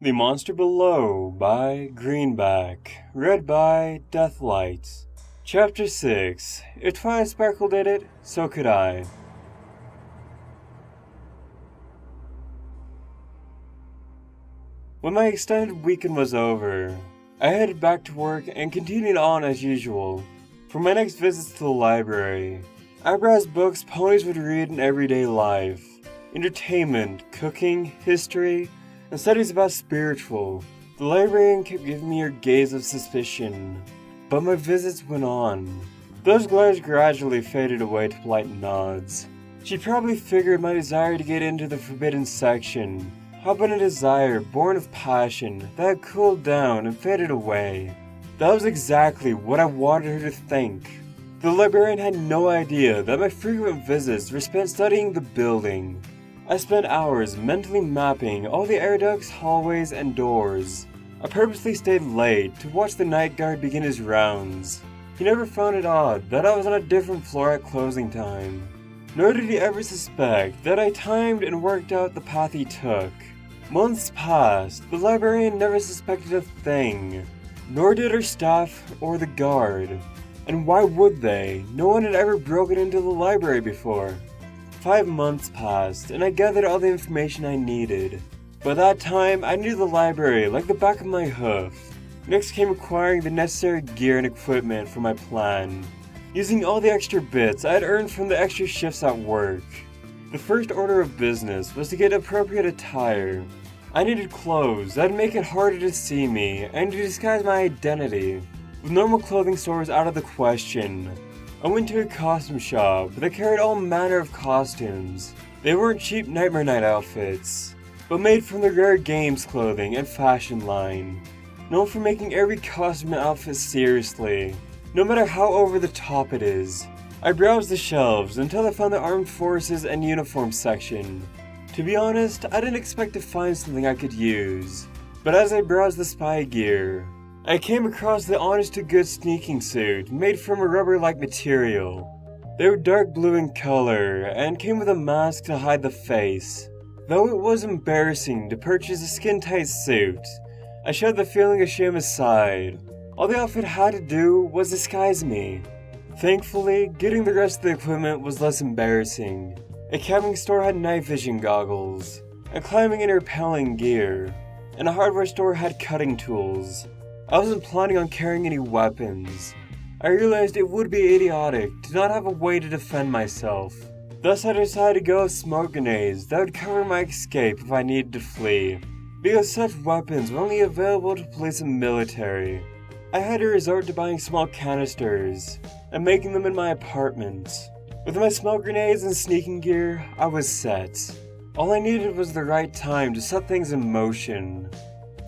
The Monster Below by Greenback. Read by Deathlight. Chapter 6. If Twilight Sparkle did it, so could I. When my extended weekend was over, I headed back to work and continued on as usual. For my next visits to the library, I browsed books ponies would read in everyday life, entertainment, cooking, history, and studies about spiritual. The librarian kept giving me her gaze of suspicion, but my visits went on. Those glares gradually faded away to polite nods. She probably figured my desire to get into the forbidden section had been a desire born of passion that had cooled down and faded away. That was exactly what I wanted her to think. The librarian had no idea that my frequent visits were spent studying the building. I spent hours mentally mapping all the air ducts, hallways, and doors. I purposely stayed late to watch the night guard begin his rounds. He never found it odd that I was on a different floor at closing time. Nor did he ever suspect that I timed and worked out the path he took. Months passed, the librarian never suspected a thing. Nor did her staff or the guard. And why would they? No one had ever broken into the library before. 5 months passed, and I gathered all the information I needed. By that time, I knew the library like the back of my hoof. Next came acquiring the necessary gear and equipment for my plan, using all the extra bits I had earned from the extra shifts at work. The first order of business was to get appropriate attire. I needed clothes that'd make it harder to see me and to disguise my identity. With normal clothing stores out of the question, I went to a costume shop that carried all manner of costumes. They weren't cheap Nightmare Night outfits, but made from the Rare Games clothing and fashion line, known for making every costume and outfit seriously, no matter how over the top it is. I browsed the shelves until I found the Armed Forces and Uniform section. To be honest, I didn't expect to find something I could use, but as I browsed the spy gear, I came across the honest-to-good sneaking suit made from a rubber-like material. They were dark blue in color and came with a mask to hide the face. Though it was embarrassing to purchase a skin-tight suit, I shoved the feeling of shame aside. All the outfit had to do was disguise me. Thankfully, getting the rest of the equipment was less embarrassing. A camping store had night vision goggles, a climbing and rappelling gear, and a hardware store had cutting tools. I wasn't planning on carrying any weapons. I realized it would be idiotic to not have a way to defend myself. Thus I decided to go with smoke grenades that would cover my escape if I needed to flee, because such weapons were only available to police and military. I had to resort to buying small canisters and making them in my apartment. With my smoke grenades and sneaking gear, I was set. All I needed was the right time to set things in motion.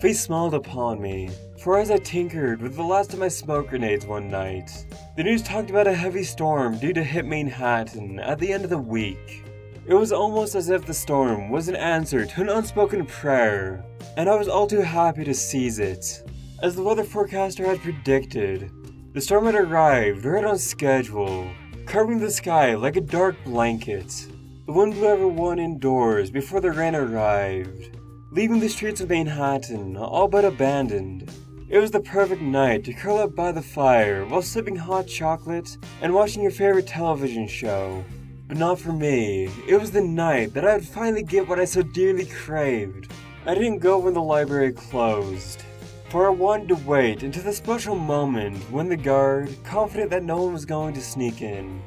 Fate smiled upon me, for as I tinkered with the last of my smoke grenades one night, the news talked about a heavy storm due to hit Manhattan at the end of the week. It was almost as if the storm was an answer to an unspoken prayer, and I was all too happy to seize it. As the weather forecaster had predicted, the storm had arrived right on schedule, covering the sky like a dark blanket. The wind blew everyone indoors before the rain arrived, leaving the streets of Manhattan all but abandoned. It was the perfect night to curl up by the fire while sipping hot chocolate and watching your favorite television show. But not for me. It was the night that I would finally get what I so dearly craved. I didn't go when the library closed, for I wanted to wait until the special moment when the guard, confident that no one was going to sneak in,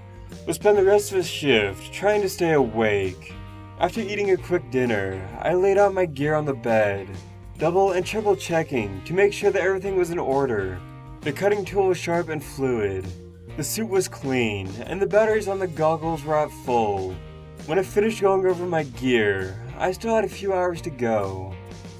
would spend the rest of his shift trying to stay awake. After eating a quick dinner, I laid out my gear on the bed, double and triple checking to make sure that everything was in order. The cutting tool was sharp and fluid, the suit was clean, and the batteries on the goggles were at full. When I finished going over my gear, I still had a few hours to go.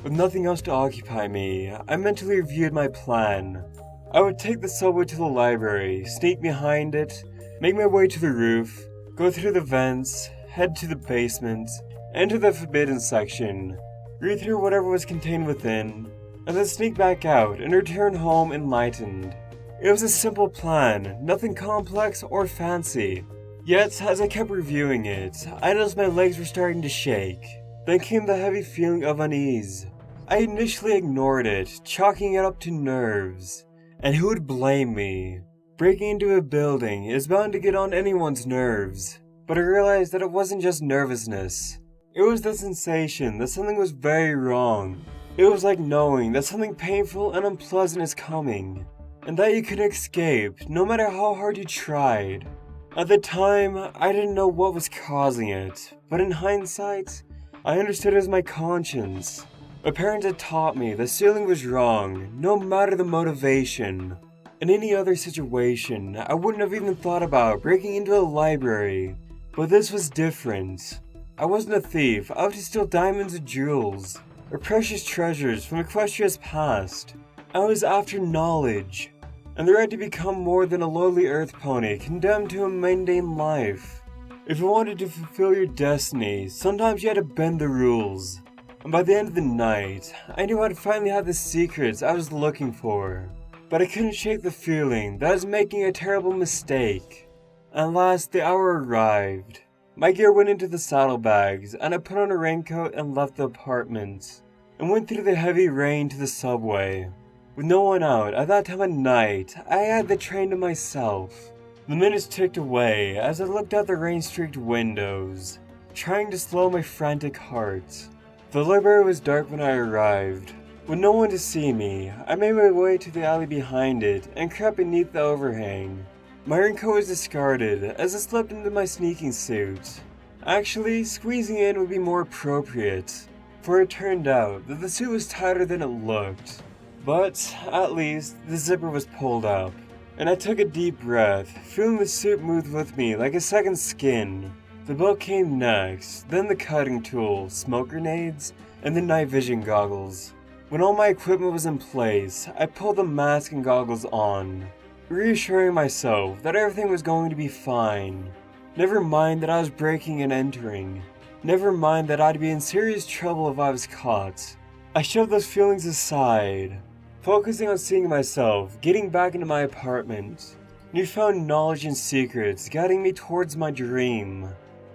With nothing else to occupy me, I mentally reviewed my plan. I would take the subway to the library, sneak behind it, make my way to the roof, go through the vents, head to the basement, enter the forbidden section, read through whatever was contained within, and then sneak back out and return home enlightened. It was a simple plan, nothing complex or fancy. Yet, as I kept reviewing it, I noticed my legs were starting to shake. Then came the heavy feeling of unease. I initially ignored it, chalking it up to nerves. And who would blame me? Breaking into a building is bound to get on anyone's nerves, but I realized that it wasn't just nervousness. It was the sensation that something was very wrong. It was like knowing that something painful and unpleasant is coming, and that you couldn't escape no matter how hard you tried. At the time, I didn't know what was causing it, but in hindsight, I understood it as my conscience. My parents had taught me that stealing was wrong, no matter the motivation. In any other situation, I wouldn't have even thought about breaking into a library, but this was different. I wasn't a thief out to steal diamonds or jewels, or precious treasures from Equestria's past. I was after knowledge, and the right to become more than a lowly earth pony condemned to a mundane life. If you wanted to fulfill your destiny, sometimes you had to bend the rules. And by the end of the night, I knew I'd finally have the secrets I was looking for. But I couldn't shake the feeling that I was making a terrible mistake. At last, the hour arrived. My gear went into the saddlebags, and I put on a raincoat and left the apartment, and went through the heavy rain to the subway. With no one out at that time of night, I had the train to myself. The minutes ticked away as I looked out the rain-streaked windows, trying to slow my frantic heart. The library was dark when I arrived. With no one to see me, I made my way to the alley behind it and crept beneath the overhang. My raincoat was discarded as I slipped into my sneaking suit. Actually, squeezing in would be more appropriate, for it turned out that the suit was tighter than it looked. But, at least, the zipper was pulled up, and I took a deep breath, feeling the suit move with me like a second skin. The belt came next, then the cutting tool, smoke grenades, and the night vision goggles. When all my equipment was in place, I pulled the mask and goggles on, reassuring myself that everything was going to be fine. Never mind that I was breaking and entering. Never mind that I'd be in serious trouble if I was caught. I shoved those feelings aside, focusing on seeing myself getting back into my apartment. Newfound knowledge and secrets guiding me towards my dream.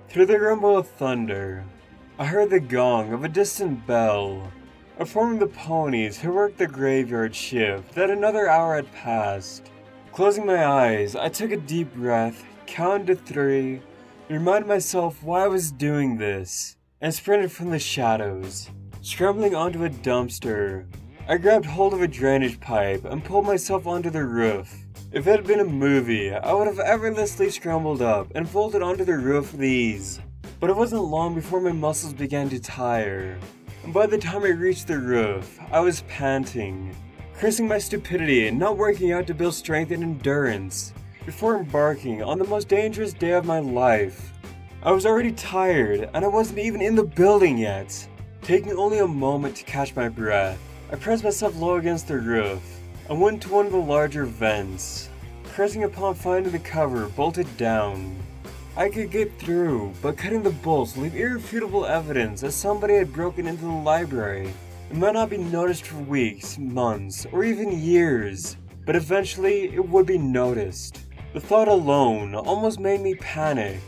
Through the rumble of thunder, I heard the gong of a distant bell, informing the ponies who worked the graveyard shift that another hour had passed. Closing my eyes, I took a deep breath, counted to 3, reminded myself why I was doing this, and sprinted from the shadows. Scrambling onto a dumpster, I grabbed hold of a drainage pipe and pulled myself onto the roof. If it had been a movie, I would have effortlessly scrambled up and vaulted onto the roof with ease. But it wasn't long before my muscles began to tire, and by the time I reached the roof, I was panting, cursing my stupidity and not working out to build strength and endurance before embarking on the most dangerous day of my life. I was already tired, and I wasn't even in the building yet. Taking only a moment to catch my breath, I pressed myself low against the roof and went to one of the larger vents, pressing upon finding the cover bolted down. I could get through, but cutting the bolts leave irrefutable evidence that somebody had broken into the library. It might not be noticed for weeks, months, or even years, but eventually it would be noticed. The thought alone almost made me panic.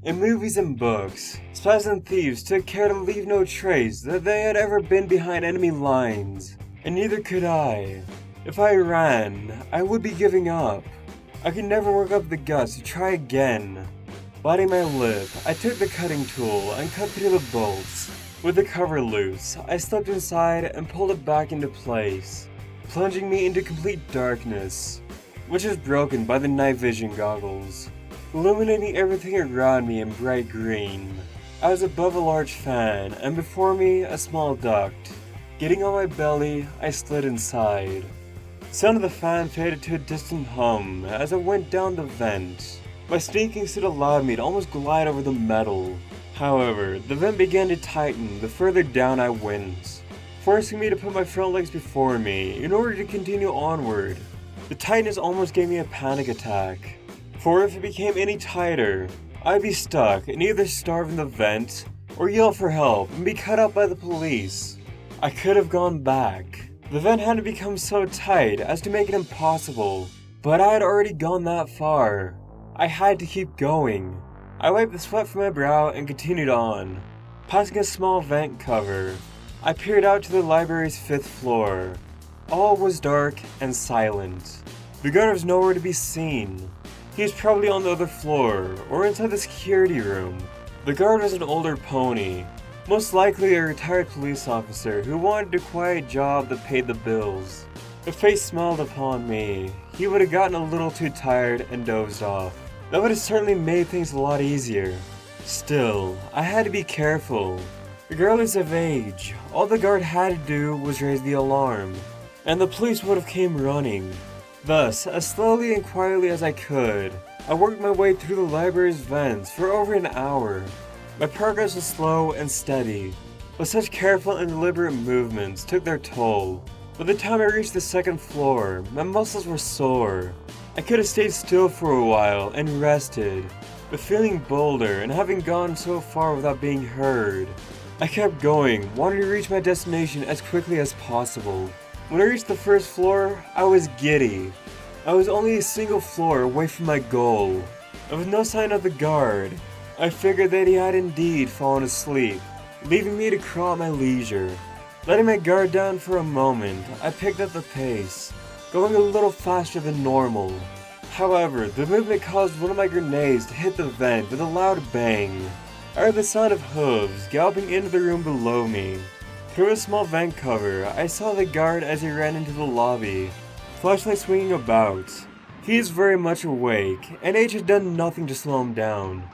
In movies and books, spies and thieves took care to leave no trace that they had ever been behind enemy lines, and neither could I. If I ran, I would be giving up. I could never work up the guts to try again. Biting my lip, I took the cutting tool and cut through the bolts. With the cover loose, I slipped inside and pulled it back into place, plunging me into complete darkness, which was broken by the night vision goggles, illuminating everything around me in bright green. I was above a large fan, and before me a small duct. Getting on my belly, I slid inside. The sound of the fan faded to a distant hum as I went down the vent. My sneaking suit allowed me to almost glide over the metal. However, the vent began to tighten the further down I went, forcing me to put my front legs before me in order to continue onward. The tightness almost gave me a panic attack, for if it became any tighter, I'd be stuck and either starve in the vent or yell for help and be cut up by the police. I could have gone back. The vent had to become so tight as to make it impossible, but I had already gone that far. I had to keep going. I wiped the sweat from my brow and continued on, passing a small vent cover. I peered out to the library's 5th floor. All was dark and silent. The guard was nowhere to be seen. He was probably on the other floor, or inside the security room. The guard was an older pony, most likely a retired police officer who wanted a quiet job that paid the bills. If fate smiled upon me, he would have gotten a little too tired and dozed off. That would have certainly made things a lot easier. Still, I had to be careful. Regardless of age, all the guard had to do was raise the alarm, and the police would have came running. Thus, as slowly and quietly as I could, I worked my way through the library's vents for over an hour. My progress was slow and steady, but such careful and deliberate movements took their toll. By the time I reached the 2nd floor, my muscles were sore. I could have stayed still for a while and rested, but feeling bolder and having gone so far without being heard, I kept going, wanting to reach my destination as quickly as possible. When I reached the 1st floor, I was giddy. I was only a single floor away from my goal, and with no sign of the guard, I figured that he had indeed fallen asleep, leaving me to crawl at my leisure. Letting my guard down for a moment, I picked up the pace, going a little faster than normal. However, the movement caused one of my grenades to hit the vent with a loud bang. I heard the sound of hooves galloping into the room below me. Through a small vent cover, I saw the guard as he ran into the lobby, flashlight swinging about. He is very much awake, and H had done nothing to slow him down.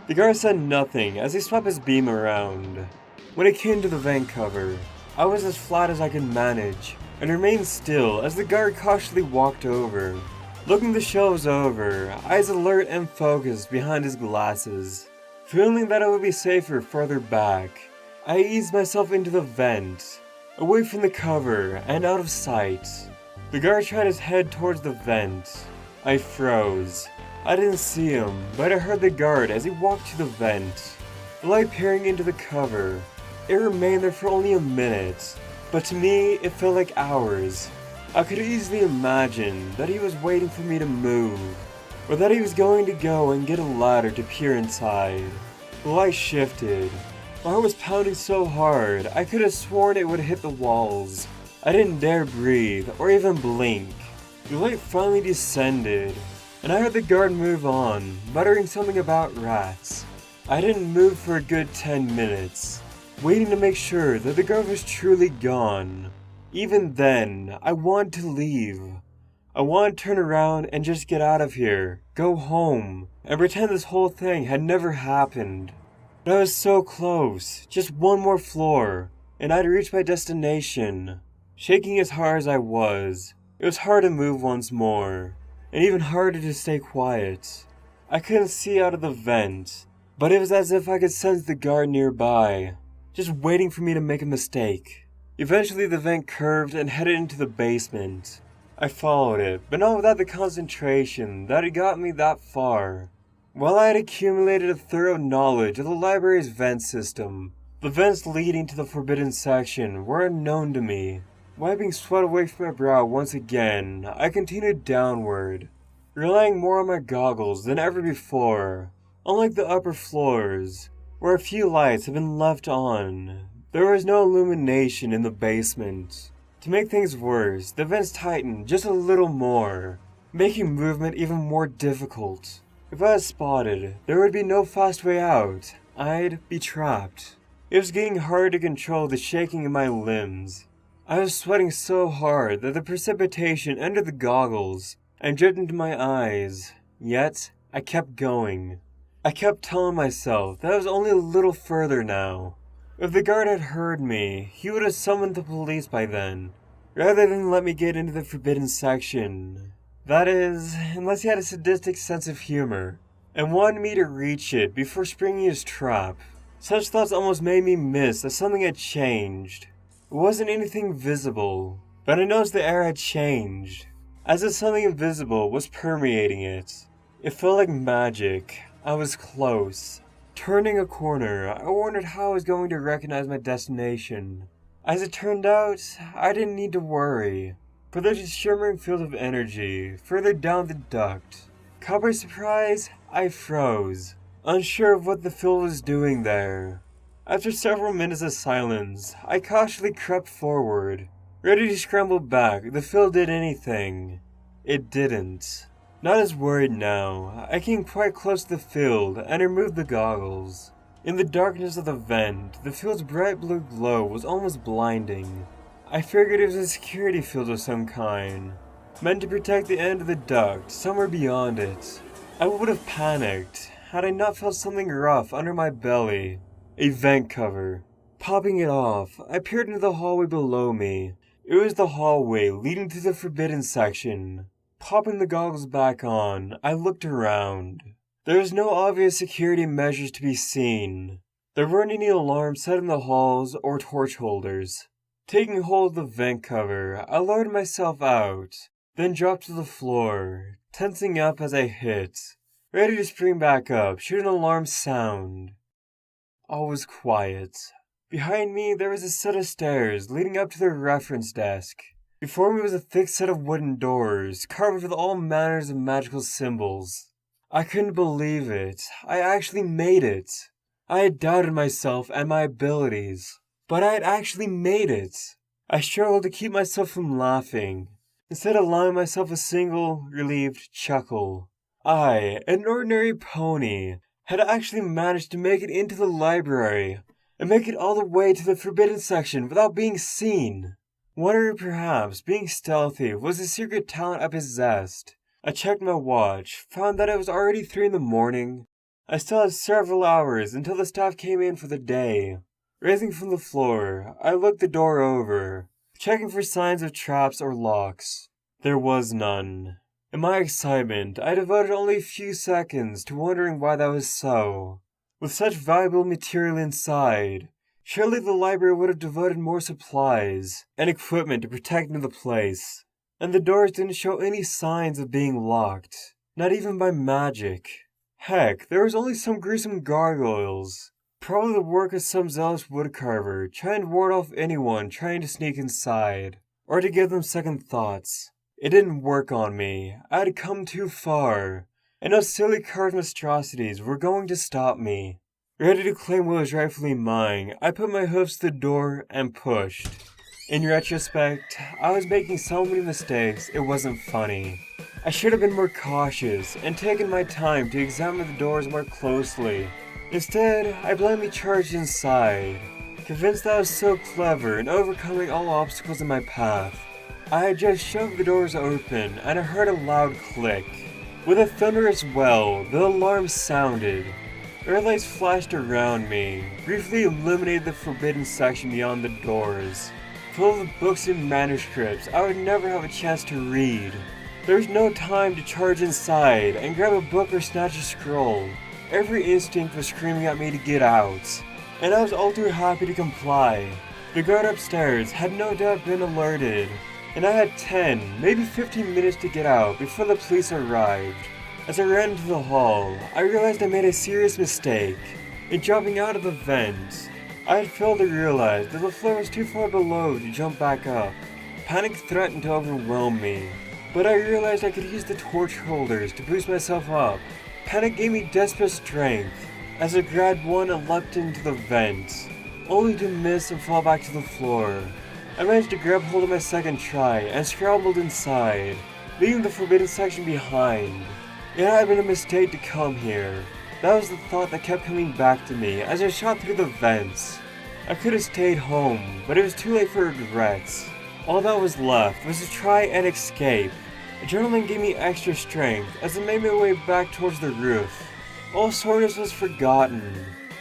The guard said nothing as he swept his beam around. When it came to the vent cover, I was as flat as I could manage, and remained still as the guard cautiously walked over. Looking the shelves over, eyes alert and focused behind his glasses. Feeling that it would be safer further back, I eased myself into the vent, away from the cover and out of sight. The guard tried his head towards the vent. I froze. I didn't see him, but I heard the guard as he walked to the vent. The light peering into the cover. It remained there for only a minute, but to me it felt like hours. I could easily imagine that he was waiting for me to move, or that he was going to go and get a ladder to peer inside. The light shifted. My heart was pounding so hard I could have sworn it would hit the walls. I didn't dare breathe or even blink. The light finally descended, and I heard the guard move on, muttering something about rats. I didn't move for a good 10 minutes, waiting to make sure that the guard was truly gone. Even then, I wanted to leave. I wanted to turn around and just get out of here, go home, and pretend this whole thing had never happened. But I was so close, just one more floor, and I'd reach my destination. Shaking as hard as I was, it was hard to move once more, and even harder to stay quiet. I couldn't see out of the vent, but it was as if I could sense the guard nearby, just waiting for me to make a mistake. Eventually the vent curved and headed into the basement. I followed it, but not without the concentration that had got me that far. While I had accumulated a thorough knowledge of the library's vent system, the vents leading to the forbidden section were unknown to me. Wiping sweat away from my brow once again, I continued downward, relying more on my goggles than ever before. Unlike the upper floors, where a few lights had been left on, there was no illumination in the basement. To make things worse, the vents tightened just a little more, making movement even more difficult. If I was spotted, there would be no fast way out. I'd be trapped. It was getting harder to control the shaking in my limbs. I was sweating so hard that the precipitation entered the goggles and dripped into my eyes. Yet, I kept going. I kept telling myself that I was only a little further now. If the guard had heard me, he would have summoned the police by then, rather than let me get into the forbidden section. That is, unless he had a sadistic sense of humor, and wanted me to reach it before springing his trap. Such thoughts almost made me miss that something had changed. It wasn't anything visible, but I noticed the air had changed, as if something invisible was permeating it. It felt like magic. I was close. Turning a corner, I wondered how I was going to recognize my destination. As it turned out, I didn't need to worry, for there's a shimmering field of energy further down the duct. Caught by surprise, I froze, unsure of what the field was doing there. After several minutes of silence, I cautiously crept forward, ready to scramble back if the field did anything. It didn't. Not as worried now, I came quite close to the field and removed the goggles. In the darkness of the vent, the field's bright blue glow was almost blinding. I figured it was a security field of some kind, meant to protect the end of the duct somewhere beyond it. I would have panicked had I not felt something rough under my belly. A vent cover. Popping it off, I peered into the hallway below me. It was the hallway leading to the forbidden section. Popping the goggles back on, I looked around. There was no obvious security measures to be seen. There weren't any alarms set in the halls or torch holders. Taking hold of the vent cover, I lowered myself out, then dropped to the floor, tensing up as I hit, ready to spring back up should an alarm sound. All was quiet. Behind me there was a set of stairs leading up to the reference desk. Before me was a thick set of wooden doors, carved with all manners of magical symbols. I couldn't believe it. I actually made it. I had doubted myself and my abilities, but I had actually made it. I struggled to keep myself from laughing, instead allowing myself a single, relieved chuckle. I, an ordinary pony, had actually managed to make it into the library, and make it all the way to the forbidden section without being seen. Wondering perhaps being stealthy was a secret talent I possessed. I checked my watch, found that it was already 3 in the morning. I still had several hours until the staff came in for the day. Raising from the floor, I looked the door over, checking for signs of traps or locks. There was none. In my excitement, I devoted only a few seconds to wondering why that was so. With such valuable material inside, surely the library would have devoted more supplies and equipment to protecting the place. And the doors didn't show any signs of being locked, not even by magic. Heck, there was only some gruesome gargoyles, probably the work of some zealous woodcarver trying to ward off anyone trying to sneak inside, or to give them second thoughts. It didn't work on me. I had come too far, and those silly carved monstrosities were going to stop me. Ready to claim what was rightfully mine, I put my hoofs to the door and pushed. In retrospect, I was making so many mistakes it wasn't funny. I should have been more cautious and taken my time to examine the doors more closely. Instead, I blindly charged inside, convinced that I was so clever in overcoming all obstacles in my path. I had just shoved the doors open and I heard a loud click. With a thunderous well, the alarm sounded. Red lights flashed around me, briefly illuminated the forbidden section beyond the doors, full of books and manuscripts I would never have a chance to read. There was no time to charge inside and grab a book or snatch a scroll. Every instinct was screaming at me to get out, and I was all too happy to comply. The guard upstairs had no doubt been alerted, and I had 10, maybe 15 minutes to get out before the police arrived. As I ran into the hall, I realized I made a serious mistake. In jumping out of the vent, I had failed to realize that the floor was too far below to jump back up. Panic threatened to overwhelm me, but I realized I could use the torch holders to boost myself up. Panic gave me desperate strength as I grabbed one and leapt into the vent, only to miss and fall back to the floor. I managed to grab hold of my second try and scrambled inside, leaving the forbidden section behind. It had been a mistake to come here. That was the thought that kept coming back to me as I shot through the vents. I could have stayed home, but it was too late for regrets. All that was left was to try and escape. Adrenaline gave me extra strength as I made my way back towards the roof. All soreness was forgotten,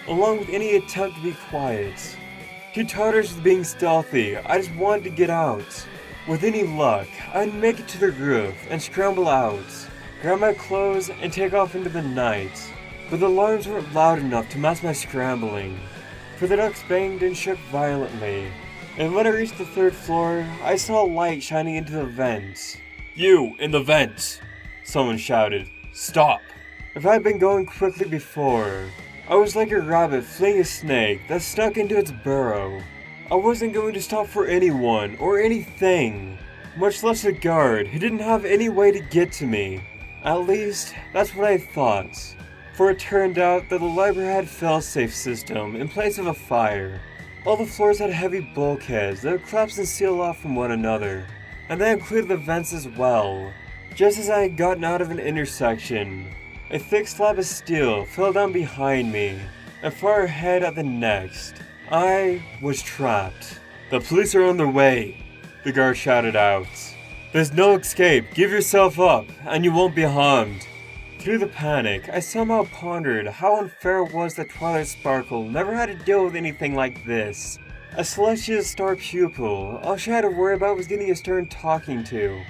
along with any attempt to be quiet. Too tired with being stealthy, I just wanted to get out. With any luck, I'd make it to the roof and scramble out, grab my clothes and take off into the night. But the alarms weren't loud enough to match my scrambling, for the ducts banged and shook violently. And when I reached the 3rd floor, I saw a light shining into the vents. "You, in the vents!" someone shouted. "Stop!" If I had been going quickly before, I was like a rabbit fleeing a snake that stuck into its burrow. I wasn't going to stop for anyone or anything, much less a guard who didn't have any way to get to me. At least, that's what I thought. for it turned out that the library had a fail-safe system in place of a fire. All the floors had heavy bulkheads that would collapse and seal off from one another, and that included the vents as well. Just as I had gotten out of an intersection, a thick slab of steel fell down behind me, and far ahead at the next, I was trapped. "The police are on their way," the guard shouted out. "There's no escape, give yourself up, and you won't be harmed." Through the panic, I somehow pondered how unfair it was that Twilight Sparkle never had to deal with anything like this. A Celestia's star pupil, all she had to worry about was getting a stern talking to.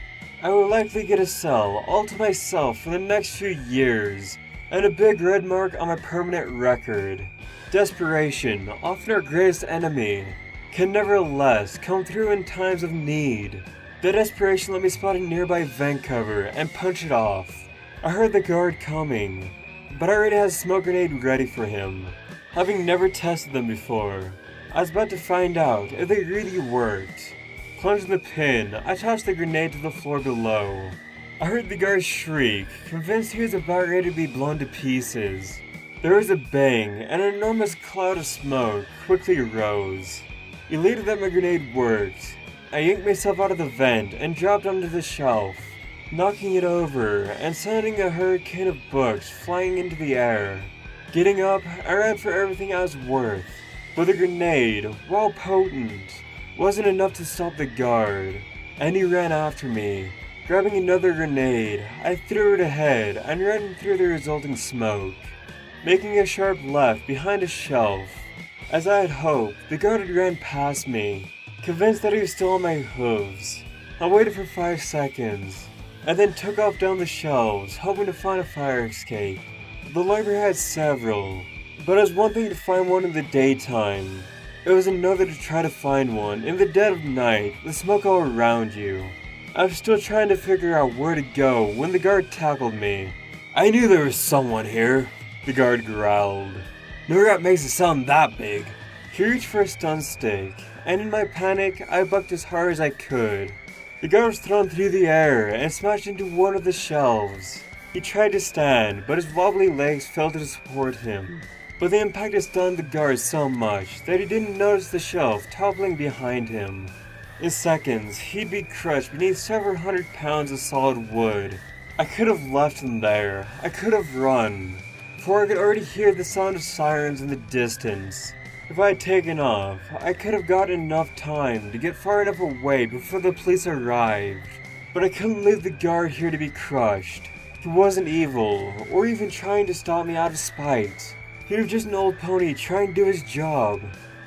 I would likely get a cell all to myself for the next few years, and a big red mark on my permanent record. Desperation, often our greatest enemy, can nevertheless come through in times of need. The desperation let me spot a nearby vent cover and punch it off. I heard the guard coming, but I already had a smoke grenade ready for him. Having never tested them before, I was about to find out if they really worked. Plunging the pin, I tossed the grenade to the floor below. I heard the guard shriek, convinced he was about ready to be blown to pieces. There was a bang, and an enormous cloud of smoke quickly rose. Elated that my grenade worked, I yanked myself out of the vent and dropped onto the shelf, knocking it over and sending a hurricane of books flying into the air. Getting up, I ran for everything I was worth, but the grenade, while potent, wasn't enough to stop the guard, and he ran after me. Grabbing another grenade, I threw it ahead and ran through the resulting smoke, making a sharp left behind a shelf. As I had hoped, the guard had ran past me, convinced that he was still on my hooves. I waited for 5 seconds, and then took off down the shelves, hoping to find a fire escape. The library had several, but it was one thing to find one in the daytime. It was another to try to find one in the dead of night, with smoke all around you. I was still trying to figure out where to go when the guard tackled me. "I knew there was someone here," the guard growled. "No rat makes a sound that big." He reached for a stun stick, and in my panic, I bucked as hard as I could. The guard was thrown through the air and smashed into one of the shelves. He tried to stand, but his wobbly legs failed to support him. But the impact had stunned the guard so much that he didn't notice the shelf toppling behind him. In seconds, he'd be crushed beneath several hundred pounds of solid wood. I could have left him there. I could have run, for I could already hear the sound of sirens in the distance. If I had taken off, I could have gotten enough time to get far enough away before the police arrived. But I couldn't leave the guard here to be crushed. He wasn't evil, or even trying to stop me out of spite. He was just an old pony trying to do his job.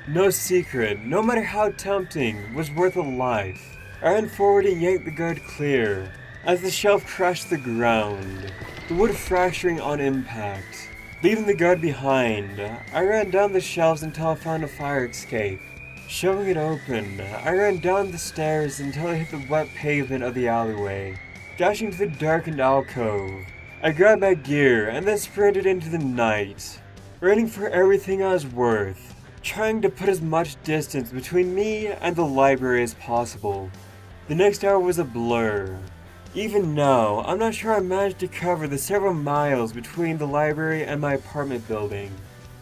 No secret, no matter how tempting, was worth a life. I ran forward and yanked the guard clear, as the shelf crashed to the ground, the wood fracturing on impact. Leaving the guard behind, I ran down the shelves until I found a fire escape. Shoving it open, I ran down the stairs until I hit the wet pavement of the alleyway. Dashing to the darkened alcove, I grabbed my gear and then sprinted into the night, running for everything I was worth, trying to put as much distance between me and the library as possible. The next hour was a blur. Even now, I'm not sure I managed to cover the several miles between the library and my apartment building.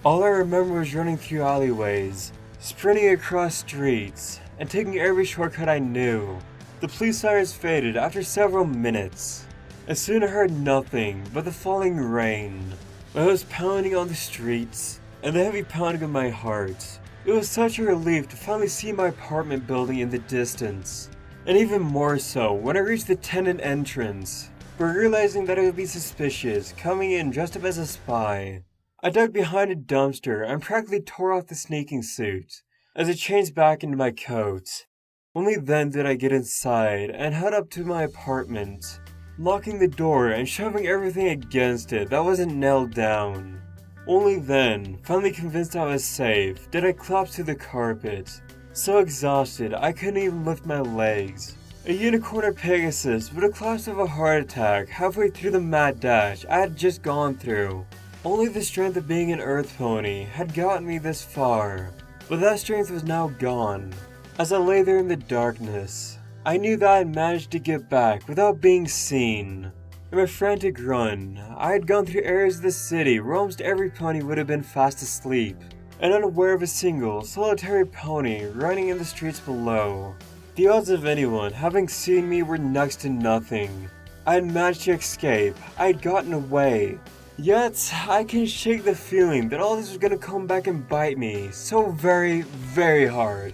All I remember was running through alleyways, sprinting across streets, and taking every shortcut I knew. The police sirens faded after several minutes, and soon I heard nothing but the falling rain. My heart was pounding on the streets, and the heavy pounding of my heart. It was such a relief to finally see my apartment building in the distance, and even more so when I reached the tenant entrance. But realizing that it would be suspicious coming in dressed up as a spy, I dug behind a dumpster and practically tore off the sneaking suit as it changed back into my coat. Only then did I get inside and head up to my apartment, locking the door and shoving everything against it that wasn't nailed down. Only then, finally convinced I was safe, did I collapse to the carpet. So exhausted, I couldn't even lift my legs. A unicorn or Pegasus would have collapsed of a heart attack halfway through the mad dash I had just gone through. Only the strength of being an earth pony had gotten me this far, but that strength was now gone. As I lay there in the darkness, I knew that I had managed to get back without being seen. In my frantic run, I had gone through areas of the city where almost every pony would have been fast asleep, and unaware of a single, solitary pony running in the streets below. The odds of anyone having seen me were next to nothing. I had managed to escape, I had gotten away. Yet, I can shake the feeling that all this was gonna come back and bite me so very, very hard.